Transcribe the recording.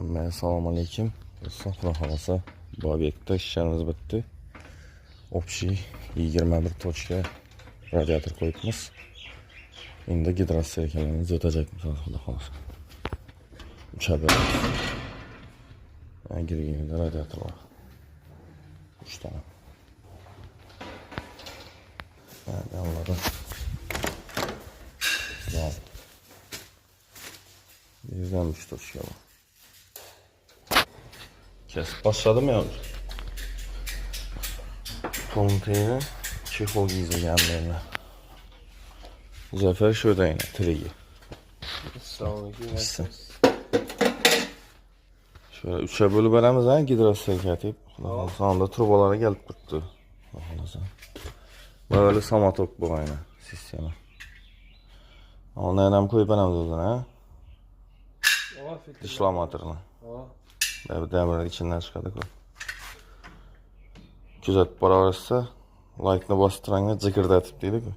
Assalomu alaykum. Xudo xolasa bu obyektda ishlarimiz bitdi. Общий 21 точка radiator qo'yibmiz. Endi gidrosterikalarimiz o'tajak misol xudo xolasa. Uchadi. Girganda radiator bor. 3 ta. Anladım. Güzel. Birden 3 точка var. Kesip başladım ya. Konteyner çiftol giydirgenlerine. Zafer şöyle yine trigi. Assalomu Şöyle 3'e bölüp veremiz ha gidrosterika deyip. Sonunda turbalara gelip tuttu. Böyle samatok bu aynı sistemi. Ondan hem koyup veremiz o zaman ha. Dışlamatırını. Demirler içinden çıkardık o. Güzel para varsa like'ını bastıranga zıkırdatıp dedik o.